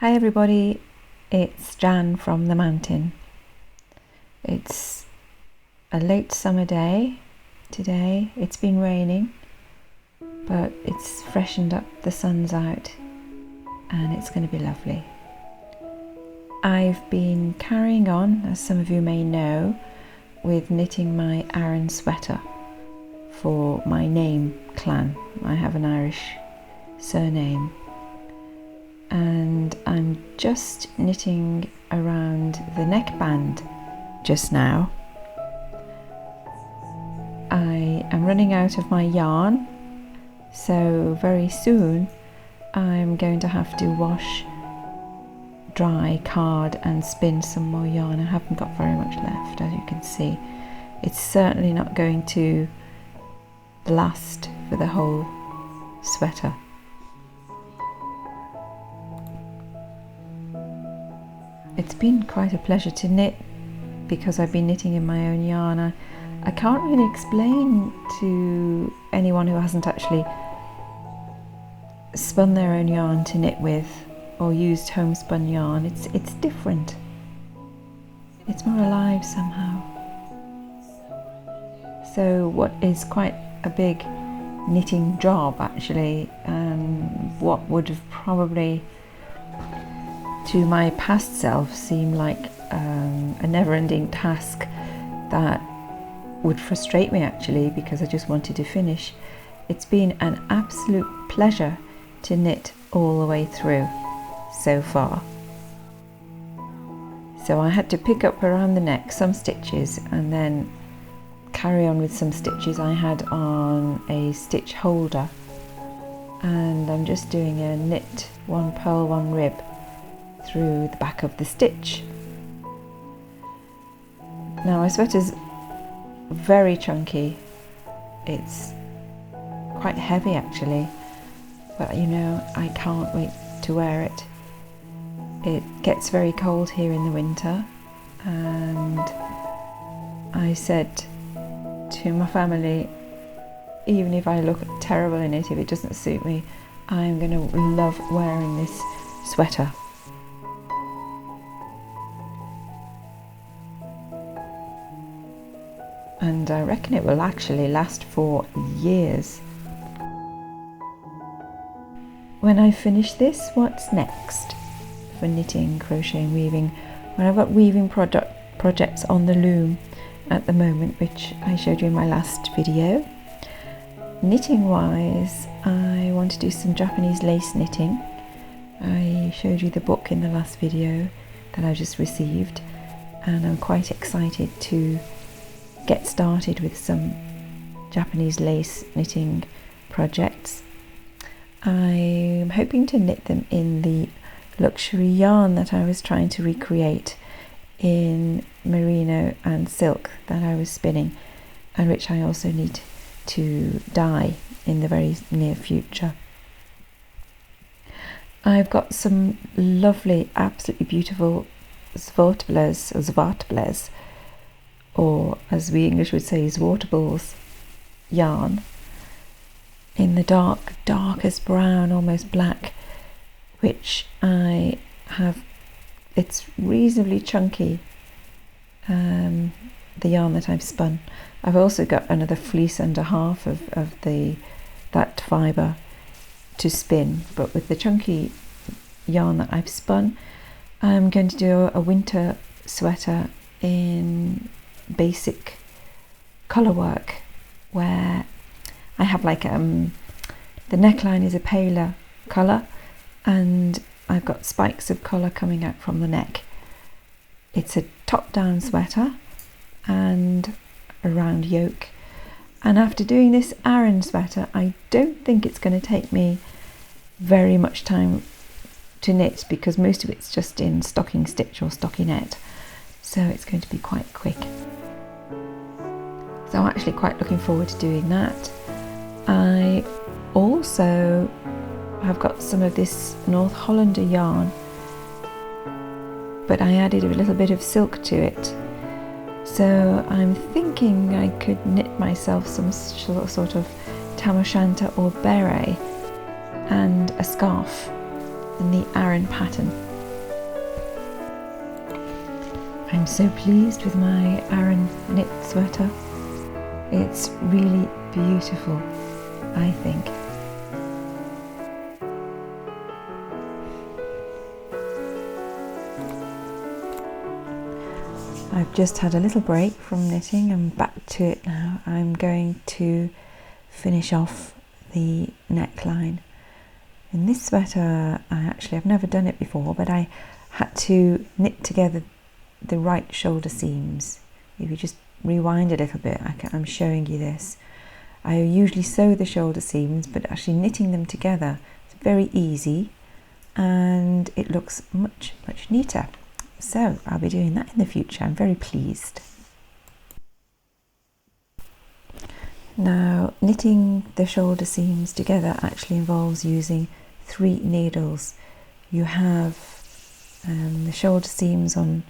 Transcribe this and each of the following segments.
Hi everybody, it's Jan from the mountain. It's a late summer day today. It's been raining, but it's freshened up, the sun's out, and it's going to be lovely. I've been carrying on, as some of you may know, with knitting my Aran sweater for my name clan. I have an Irish surname. And I'm just knitting around the neckband just now. I am running out of my yarn, so very soon I'm going to have to wash, dry, card and spin some more yarn. I haven't got very much left, as you can see. It's certainly not going to last for the whole sweater. It's been quite a pleasure to knit because I've been knitting in my own yarn. I can't really explain to anyone who hasn't actually spun their own yarn to knit with or used homespun yarn. It's different. It's more alive somehow. So what is quite a big knitting job actually, and what would have probably to my past self seem like a never-ending task that would frustrate me actually, because I just wanted to finish. It's been an absolute pleasure to knit all the way through so far. So I had to pick up around the neck some stitches and then carry on with some stitches I had on a stitch holder, and I'm just doing a knit, one purl, one rib through the back of the stitch. Now my sweater's very chunky. It's quite heavy actually, but you know, I can't wait to wear it. It gets very cold here in the winter, and I said to my family, even if I look terrible in it, if it doesn't suit me, I'm going to love wearing this sweater. And I reckon it will actually last for years. When I finish this, what's next for knitting, crocheting, weaving? Well, I've got weaving projects on the loom at the moment, which I showed you in my last video. Knitting wise, I want to do some Japanese lace knitting. I showed you the book in the last video that I just received, and I'm quite excited to get started with some Japanese lace knitting projects. I'm hoping to knit them in the luxury yarn that I was trying to recreate in merino and silk that I was spinning, and which I also need to dye in the very near future. I've got some lovely, absolutely beautiful zwartbles, or as we English would say, zwartables yarn in the darkest brown, almost black, which I have. It's reasonably chunky, the yarn that I've spun. I've also got another fleece and a half of that fibre to spin, but with the chunky yarn that I've spun, I'm going to do a winter sweater in basic colour work, where I have like the neckline is a paler colour, and I've got spikes of colour coming out from the neck. It's a top-down sweater and a round yoke, and after doing this Aran sweater, I don't think it's going to take me very much time to knit, because most of it's just in stocking stitch or stockinette, so it's going to be quite quick. So I'm actually quite looking forward to doing that. I also have got some of this North Hollander yarn, but I added a little bit of silk to it. So I'm thinking I could knit myself some sort of tam o' shanter or beret and a scarf in the Aran pattern. I'm so pleased with my Aran knit sweater. It's really beautiful, I think. I've just had a little break from knitting and back to it now. I'm going to finish off the neckline. In this sweater, I've never done it before, but I had to knit together the right shoulder seams. If you just rewind a little bit, I'm showing you this. I usually sew the shoulder seams, but actually knitting them together is very easy and it looks much neater. So I'll be doing that in the future. I'm very pleased. Now, knitting the shoulder seams together actually involves using 3 needles. You have the shoulder seams on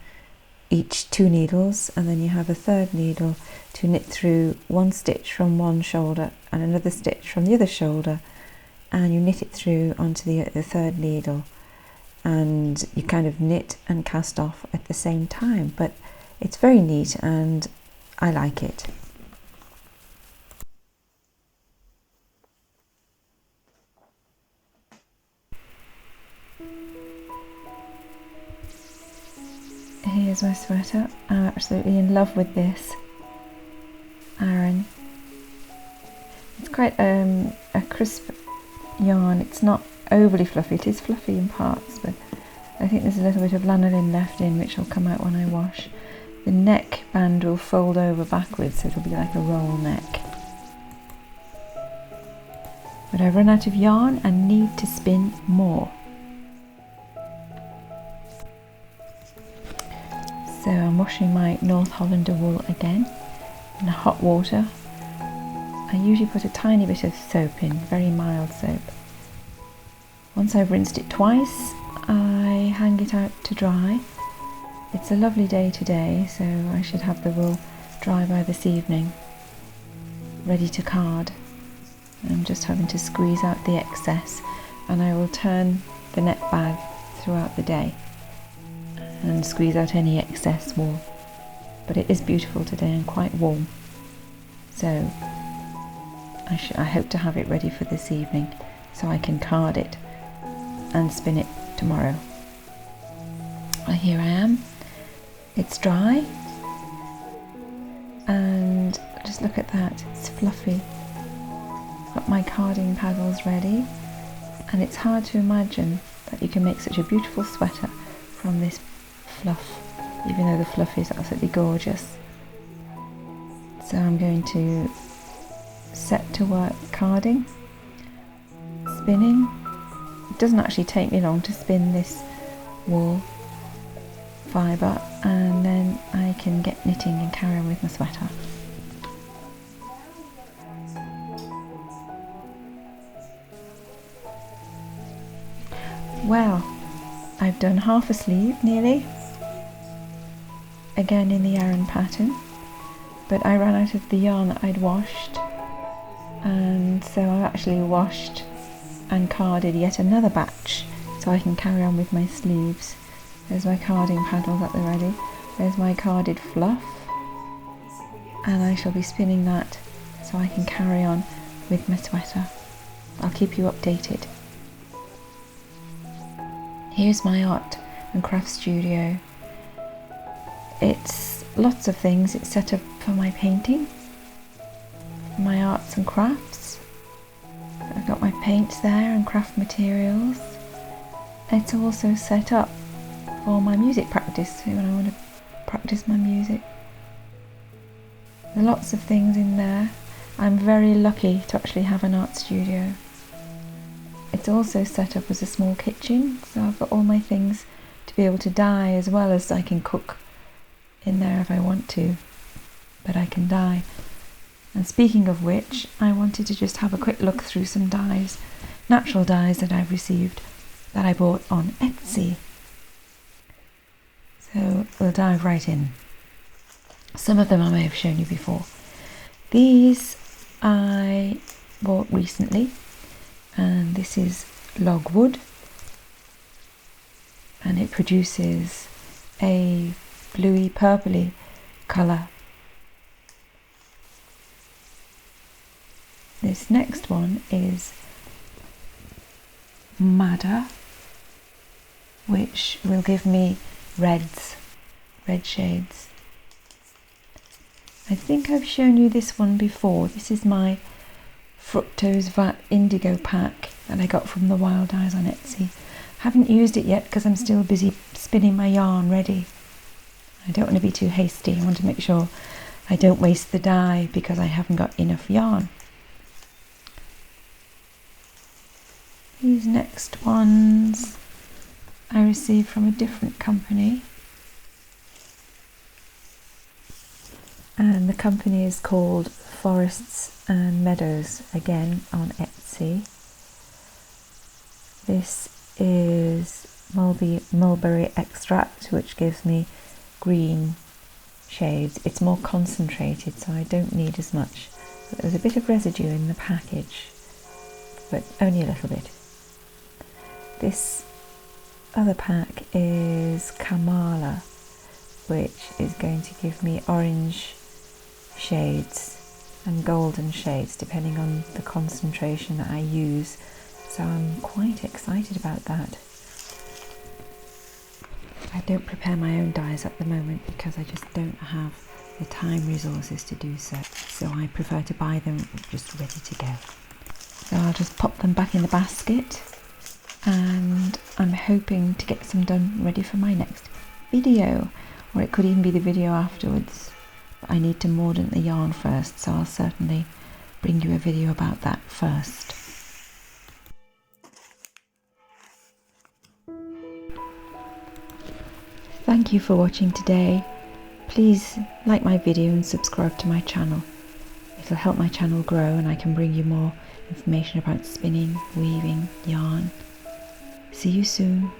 each 2 needles, and then you have a 3rd needle to knit through 1 stitch from one shoulder and another stitch from the other shoulder, and you knit it through onto the 3rd needle, and you kind of knit and cast off at the same time. But it's very neat and I like it. Here's my sweater. I'm absolutely in love with this Aran. It's quite a crisp yarn. It's not overly fluffy. It is fluffy in parts, but I think there's a little bit of lanolin left in, which will come out when I wash. The neck band will fold over backwards, so it'll be like a roll neck. But I've run out of yarn and need to spin more. So I'm washing my North Hollander wool again in hot water. I usually put a tiny bit of soap in, very mild soap. Once I've rinsed it twice, I hang it out to dry. It's a lovely day today, so I should have the wool dry by this evening, ready to card. I'm just having to squeeze out the excess, and I will turn the net bag throughout the day and squeeze out any excess wool. But it is beautiful today and quite warm, so I hope to have it ready for this evening so I can card it and spin it tomorrow. Well, here I am. It's dry, and just look at that, it's fluffy. Got my carding paddles ready, and it's hard to imagine that you can make such a beautiful sweater from this fluff, even though the fluff is absolutely gorgeous. So I'm going to set to work carding, spinning. It doesn't actually take me long to spin this wool fibre, and then I can get knitting and carry on with my sweater. Well, I've done half a sleeve nearly, again in the Aran pattern, but I ran out of the yarn that I'd washed, and so I've actually washed and carded yet another batch so I can carry on with my sleeves. There's my carding paddles at the ready. There's my carded fluff, and I shall be spinning that so I can carry on with my sweater. I'll keep you updated. Here's my art and craft studio. It's lots of things. It's set up for my painting, my arts and crafts. I've got my paints there and craft materials. It's also set up for my music practice, when I want to practice my music. There are lots of things in there. I'm very lucky to actually have an art studio. It's also set up as a small kitchen, so I've got all my things to be able to dye, as well as I can cook in there if I want to, but I can dye. And speaking of which, I wanted to just have a quick look through some dyes, natural dyes that I've received that I bought on Etsy. So we'll dive right in. Some of them I may have shown you before. These I bought recently, and this is logwood, and it produces a bluey purpley colour. This next one is madder, which will give me red shades. I think I've shown you this one before. This is my Fructose Vat Indigo pack that I got from the Wild Dyes on Etsy. Haven't used it yet because I'm still busy spinning my yarn ready. I don't want to be too hasty. I want to make sure I don't waste the dye because I haven't got enough yarn. These next ones I received from a different company, and the company is called Forests and Meadows, again on Etsy. This is mulberry extract, which gives me green shades. It's more concentrated, so I don't need as much. But there's a bit of residue in the package, but only a little bit. This other pack is Kamala, which is going to give me orange shades and golden shades depending on the concentration that I use, so I'm quite excited about that. I don't prepare my own dyes at the moment because I just don't have the time resources to do so I prefer to buy them just ready to go. So I'll just pop them back in the basket, and I'm hoping to get some done ready for my next video, or it could even be the video afterwards. But I need to mordant the yarn first, so I'll certainly bring you a video about that first. Thank you for watching today. Please like my video and subscribe to my channel. It'll help my channel grow and I can bring you more information about spinning, weaving, yarn. See you soon.